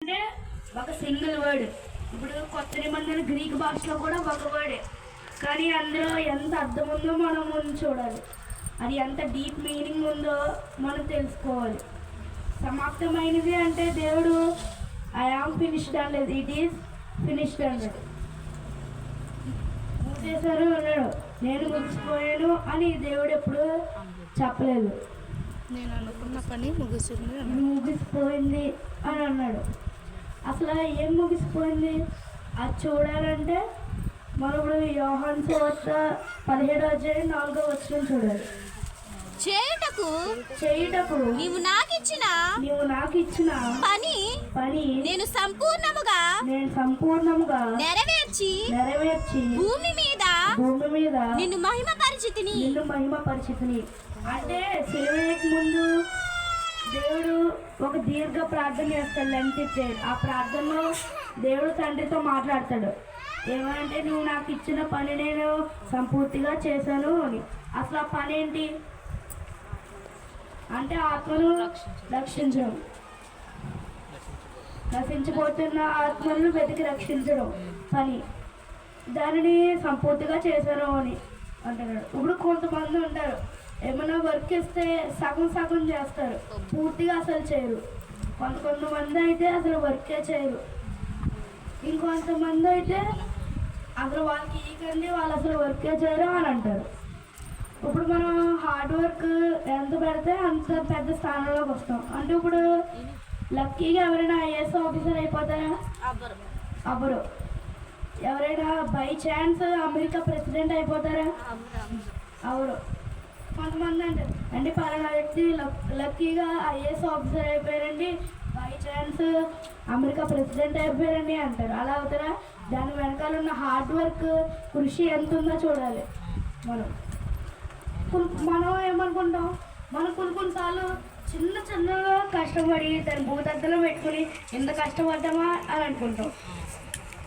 అంటే ఒక single word. ఇప్పుడు కొత్త నిబంధన గ్రీక్ భాషలో కూడా ఒక వర్డే, కానీ అందులో ఎంత అర్థం ఉందో మనం ముందు చూడాలి. అది ఎంత డీప్ మీనింగ్ ఉందో మనం తెలుసుకోవాలి. సమాప్తమైనది అంటే దేవుడు ఐ ఆమ్ ఫినిష్డ్ అనలేదు, ఇట్ ఈస్ ఫినిష్డ్ అన్నాడు. మూసేశారు అన్నాడు, నేను ముగిసిపోయాను అని దేవుడు ఎప్పుడు చెప్పలేదు. నేను అనుకున్న పని ముగిసిపోయింది అని అన్నాడు. అసలు ఏం ముగిసిపోయింది అది చూడాలంటే మనం ఇప్పుడు యోహాను సువార్త 17:4 చూడాలి. చేయుటకు నీవు నాకు ఇచ్చిన పని నేను సంపూర్ణముగా నెరవేర్చి భూమి మీద నిన్ను మహిమ పరిచితిని. అంటే సిలువకు ముందు దేవుడు ఒక దీర్ఘ ప్రార్థన చేస్తాడు, లెంత్ ఇచ్చాడు. ఆ ప్రార్థనలో దేవుడు తండ్రితో మాట్లాడతాడు. ఏమంటే నువ్వు నాకు ఇచ్చిన పని నేను సంపూర్తిగా చేశాను అని. అసలు ఆ పని ఏంటి అంటే ఆత్మను రక్షించడం, నశించిపోతున్న ఆత్మలను వెతికి రక్షించడం పని. దానిని సంపూర్తిగా చేశాను అని అంటున్నాడు. ఇప్పుడు కొంతమంది ఉంటారు, ఏమైనా వర్క్ ఇస్తే సగం చేస్తారు, పూర్తిగా అసలు చేయరు. కొంతమంది అయితే అసలు వర్కే చేయరు. ఇంకొంతమంది అయితే అసలు వాళ్ళకి ఈకండి వాళ్ళు అసలు వర్కే చేయరు అని అంటారు. ఇప్పుడు మనం హార్డ్ వర్క్ ఎంత పెడితే అంత పెద్ద స్థానంలోకి వస్తాం. అంటే ఇప్పుడు లక్కీగా ఎవరైనా ఐఏఎస్ ఆఫీసర్ అయిపోతారా? అవ్వరు. ఎవరైనా బై ఛాన్స్ అమెరికా ప్రెసిడెంట్ అయిపోతారా? అవరు. కొంతమంది అంటారు అంటే పలానా వ్యక్తి లక్కీగా ఐఏఎస్ ఆఫీసర్ అయిపోయారండి, బై ఛాన్స్ అమెరికా ప్రెసిడెంట్ అయిపోయారండి అంటారు. అలా అవుతారా? దాని వెనకాల ఉన్న హార్డ్ వర్క్, కృషి ఎంత ఉందో చూడాలి. మనం ఏమనుకుంటాం, మనం కొన్నిసార్లు చిన్నగా కష్టపడి దాని భూతద్దలో పెట్టుకుని ఎంత కష్టపడ్డామా అని అనుకుంటాం.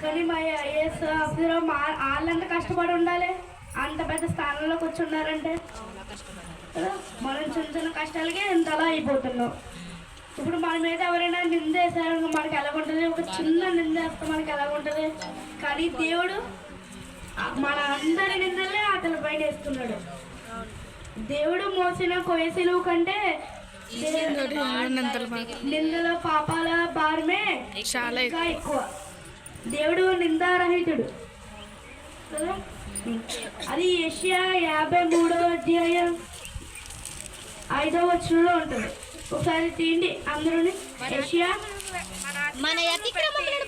కానీ మా ఐఏఎస్ ఆఫీసర్ వాళ్ళంత కష్టపడి ఉండాలి, అంత పెద్ద స్థానంలో కూర్చున్నారంటే మనం చిన్న కష్టాలకే ఇంతలా అయిపోతున్నాం. ఇప్పుడు మన మీద ఎవరైనా నిందేశారు మనకి ఎలా ఉంటుంది, ఒక చిన్న నిందేస్తే మనకి ఎలా ఉంటుంది. కానీ దేవుడు మన అందరి నిందలే అతని పైన వేస్తున్నాడు. దేవుడు మోసిన కొయ్యసిలువు కంటే నిందల పాపాల భారమే చాలా ఎక్కువ. దేవుడు నిందారహితుడు కదా. అది యెషయా 53:5 ఉంటుంది. ఒకసారి తీయండి అందరూ. యెషయా మన అతిక్రమములను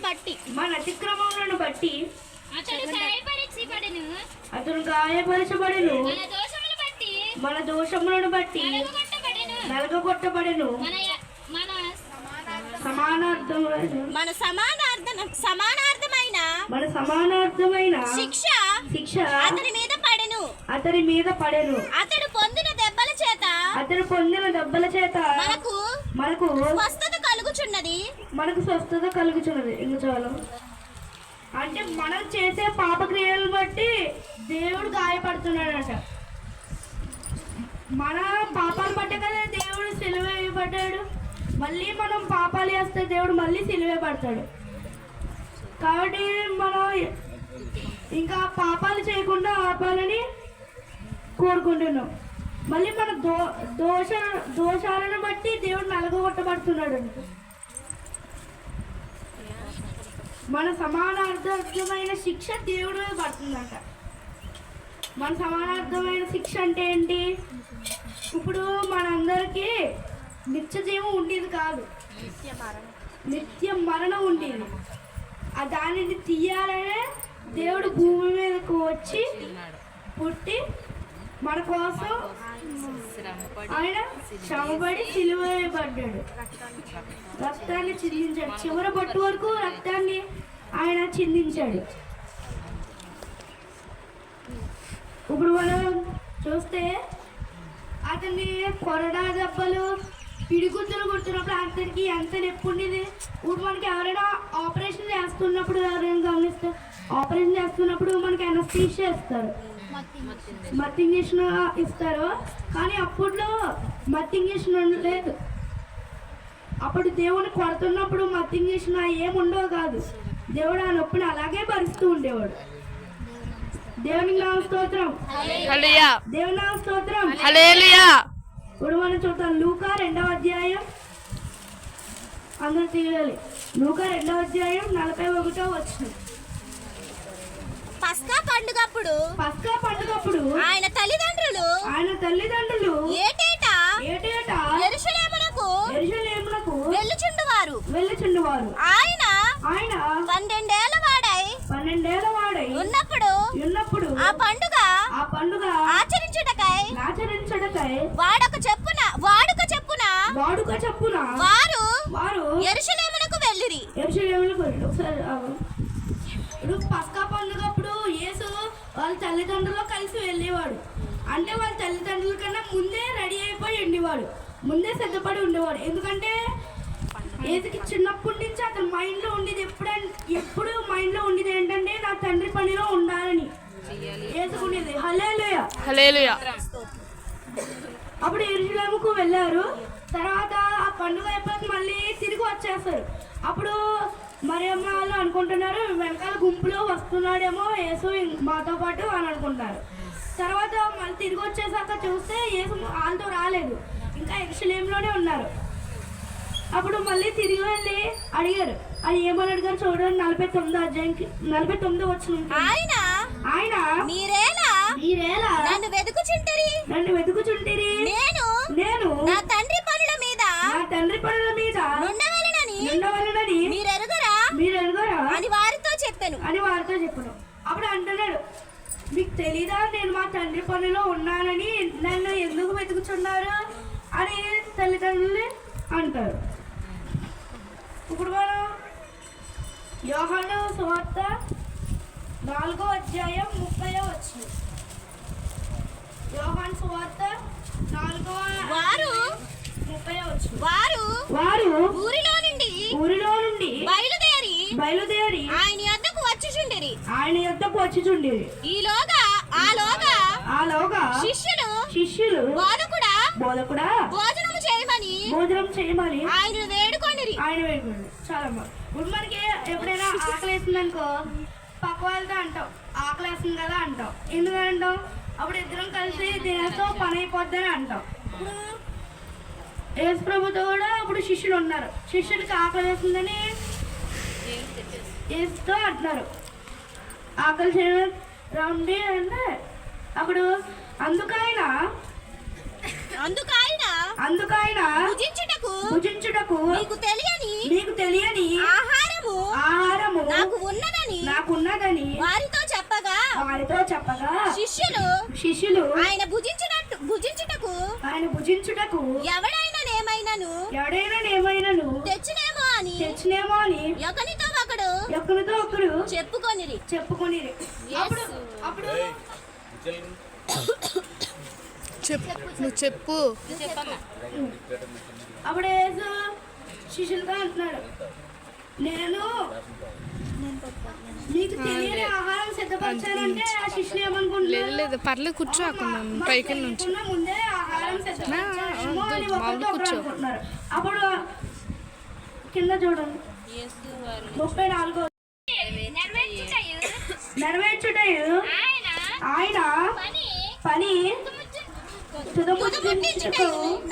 బట్టి అతను గాయపరచబడెను, మన దోషములను బట్టి నలగగొట్టబడెను. మన సమానార్థమైన శిక్ష అతని మీద పడెను. అతడు పొందిన దెబ్బల చేత మనకు స్వస్థత కలుగుచున్నది. ఇంకా చాలు. అంటే మనం చేసే పాపక్రియలను బట్టి దేవుడు గాయపడుతున్నాడట. మన పాపాలు బట్టే కదా దేవుడు సిలువ వేయబడ్డాడు. మళ్ళీ మనం పాపాలు చేస్తే దేవుడు మళ్ళీ సిలువ పడతాడు. కాబట్టి మనం ఇంకా పాపాలు చేయకుండా ఆపాలని కోరుకుంటున్నాం. మళ్ళీ మన దోషాలను బట్టి దేవుడు నలగొట్టబడుతున్నాడు. మన సమానార్థమైన శిక్ష దేవుడు పడుతుందంట. మన సమానార్థమైన శిక్ష అంటే ఏంటి? ఇప్పుడు మనందరికీ నిత్య జీవం ఉండేది కాదు, నిత్య మరణం ఉండేది. ఆ దానిని తీయాలనే దేవుడు భూమి మీదకు వచ్చి పుట్టి మన కోసం ఆయన శ్రమపడి సిలువ వేయబడ్డాడు, రక్తాన్ని చిందించాడు. చివరి బొట్టు వరకు రక్తాన్ని ఆయన చిందించాడు. ఇప్పుడు మనం చూస్తే అతన్ని కొరడా దెబ్బలు, పిడిగుద్దులు కొడుతున్నప్పుడు అతనికి ఎంత నొప్పి ఉండేది. ఇప్పుడు మనకి ఎవరైనా ఆపరేషన్ చేస్తున్నప్పుడు, ఎవరైనా గమనిస్తే ఆపరేషన్ చేస్తున్నప్పుడు మనకి అనస్థీషియా ఇస్తారు, మత్తు ఇంజక్షన్ ఇస్తారు. కానీ అప్పట్లో మత్తు ఇంజక్షన్ లేదు. అప్పుడు దేవుని కొడుతున్నప్పుడు మత్తింగ్ చేసిన ఏముండవు కాదు. దేవుడు ఆ నొప్పిని అలాగే భరిస్తూ ఉండేవాడు. దేవునికి నామ స్తోత్రం, హల్లెలూయా, దేవుని నామ స్తోత్రం. హల్లెలూయా. ఇప్పుడు మనం చూద్దాం లూకా 2వ అధ్యాయం. అందరూ తీయాలి. లూకా 2వ అధ్యాయం 41వ వచనం. పస్కా పండుగప్పుడు పస్కా పండుగప్పుడు ఆయన తల్లిదండ్రులు ఏటేటా యెరూషలేమునకు వెళ్ళుచుండువారు. ఆయన 12 ఏళ్ల వాడై ఉన్నప్పుడు ఆ పండుగ ఆచరించుటకై వాడుక చెప్పున వారు యెరూషలేమునకు వెళ్ళిరి. ఒకసారి ఇప్పుడు పస్కా పండుగప్పుడు యేసు వాళ్ళ తల్లిదండ్రులు కలిసి వెళ్ళేవాడు. అంటే వాళ్ళ తల్లిదండ్రుల కన్నా ముందే రెడీ అయిపోయి ఉండేవాడు, ముందే సిద్ధపడి ఉండేవాడు. ఎందుకంటే యేసుకి చిన్నప్పటి నుంచి అతని మైండ్లో ఉండేది ఎప్పుడు మైండ్లో ఉండేది ఏంటంటే నా తండ్రి పనిలో ఉండాలని యేసుకునేది. హల్లెలూయా, హల్లెలూయా. అప్పుడు యెరూషలేముకు వెళ్ళారు. తర్వాత ఆ పండుగ అయిపోయి మళ్ళీ తిరిగి వచ్చేస్తారు. అప్పుడు మరియమ్మ వాళ్ళు అనుకుంటున్నారు వెనకాల గుంపులో వస్తున్నాడేమో యేసు మాతో పాటు అని అనుకుంటారు. తర్వాత మళ్ళీ తిరిగి వచ్చేసాక చూస్తే యేసు వాళ్ళతో రాలేదు, ఇంకా యెరూషలేములోనే ఉన్నారు. అప్పుడు మళ్ళీ తిరిగి వెళ్ళి అడిగారు. అది ఏమని అడిగారు చూడండి, 49వ అధ్యాయంకి 49వ వచనం. ఆయన మీరేలా నన్ను వెతుకుచుంటిరి, నేను నా తండ్రి పనుల మీద నుండవలెనని మీరెరుగరా అని వారితో చెప్పాను. అప్పుడు అంటున్నాడు, మీకు తెలీదా నేను మా తండ్రి పనిలో ఉన్నానని, నన్ను ఎందుకు వెతుకుచున్నారు అని తల్లిదండ్రులు అంటారు. ఇప్పుడు మనం యోహాను సువార్త 4వ అధ్యాయం 30వ వచనం. యోహాను సువార్త 4వ 30వ వచనం. వారు ఊరిలో నుండి బయలుదేరి ఆయన యొద్దకు వచ్చుచుండిరి. ఆలోగా శిష్యులు బోధకుడా భోజనం చేయమని ఆయన వేడుకొనిరి. చాలా ఇప్పుడు మనకి ఎప్పుడైనా ఆకలి వేసిందనుకో పక్క వాళ్ళతో అంటాం ఆకలి వేస్తుంది కదా అంటాం. ఎందుకని అంటాం? అప్పుడు ఇద్దరం కలిసి తినేస్తాం, పని అయిపోద్దని అంటాం. ఇప్పుడు యేసు ప్రభుతో కూడా ఇప్పుడు శిష్యులు ఉన్నారు. శిష్యులకి ఆకలి వేస్తుందని యేసుతో అంటున్నారు, ఆకలి చేయడం రండి అంటే అప్పుడు అందుకైన భుజించుటకు మీకు తెలియని ఆహారము నాకు ఉన్నదని వారితో చెప్పగా శిష్యులు ఆయన భుజించుటకు ఎవడైనానేమైనను తెచ్చినేమో అని ఒకనితో ఒకడు చెప్పుకొనిరి. అప్పుడు చెప్పు. అప్పుడు యేసు శిష్యులతో అంటున్నాడు, నేను మీకు తెలియని ఆహారం సిద్ధపరచాలంటే ఆ శిష్యులు ఏమనుకుంటున్నారు? లేదు పర్లేదు, కూర్చో అక్కడ పైకి నుంచి ముందే ఆహారం సిద్ధపరచాలేమో అని ఒకరితో ఒకరు అనుకుంటున్నారు. అప్పుడు కింద చూడండి 34 నెరవేర్చుటయు ఆయన పని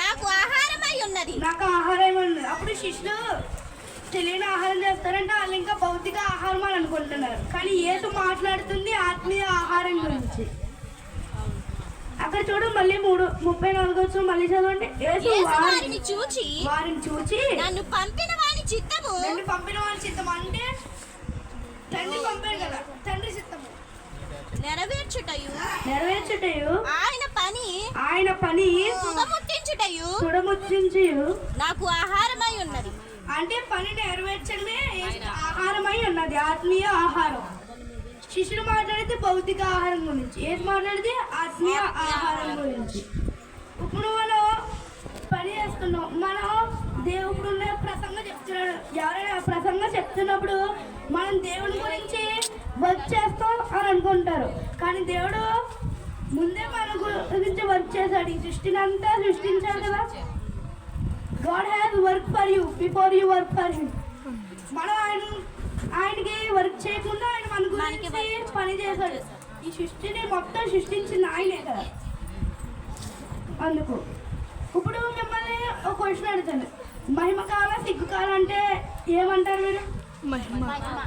నాకు ఆహారమై ఉన్నది. అప్పుడు శిష్యులు తెలియని ఆహారం చేస్తారంటే వాళ్ళు ఇంకా భౌతిక ఆహారం అని అనుకుంటున్నారు. కానీ యేసు మాట్లాడుతుంది ఆత్మీయ ఆహారం గురించి. అక్కడ చూడు మళ్ళీ 34 మళ్ళీ చదవండి. యేసు వారిని చూచి నన్ను పంపిన వాని చిత్తము అంటే తండ్రి పంపాడు కదా, తండ్రి చిత్తము నెరవేర్చుటయు ఆయన పని సుడముట్టించుటయు నాకు ఆహారమై ఉన్నది. అంటే పని నెరవేర్చడమే ఆహారమై ఉన్నది, ఆత్మీయ ఆహారం. శిష్యులు మాట్లాడితే భౌతిక ఆహారం గురించి, ఏది మాట్లాడితే ఆత్మీయ ఆహారం గురించి. ఇప్పుడు మనం పని చేస్తున్నాం, మనం దేవుడు ప్రసంగం చెప్తున్నాడు. ఎవరైనా ప్రసంగం చెప్తున్నప్పుడు మనం దేవుని గురించి వర్క్ చేస్తాం అని అనుకుంటారు. కానీ దేవుడు ముందే మన గురించి వర్క్ చేశాడు. ఈ సృష్టిని అంతా సృష్టించాడు కదా. God has work for you before you work for him. మనం ఆయనకి వర్క్ చేయకుండా ఆయన మన గురించి పని చేశాడు. ఈ సృష్టిని మొత్తం సృష్టించింది ఆయనే కదా. అందుకు ఇప్పుడు మిమ్మల్ని ఒక క్వశ్చన్ అడుగుతాను, మహిమ కావాలా సిగ్గు కావాలా అంటే ఏమంటారు మీరు?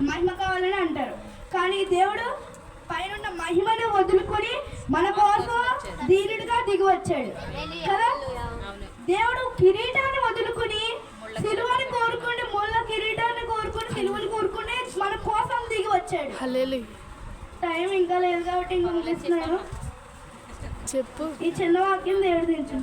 మహిమ కావాలని అంటారు. కానీ దేవుడు పైన మహిమను వదులుకొని మన కోసం దీనుడిగా దిగి వచ్చాడు కదా. దేవుడు కిరీటాన్ని వదులుకొని సిలువని కోరుకుని, ముళ్ళ కిరీటాన్ని కోరుకుని, సిలువని కోరుకుని మన కోసం దిగి వచ్చాడు. టైం ఇంకా లేదు కాబట్టి ఇంకా ముగిస్తున్నాను. చెప్పు. ఈ చిన్న వాక్యం దేవుడు దించు.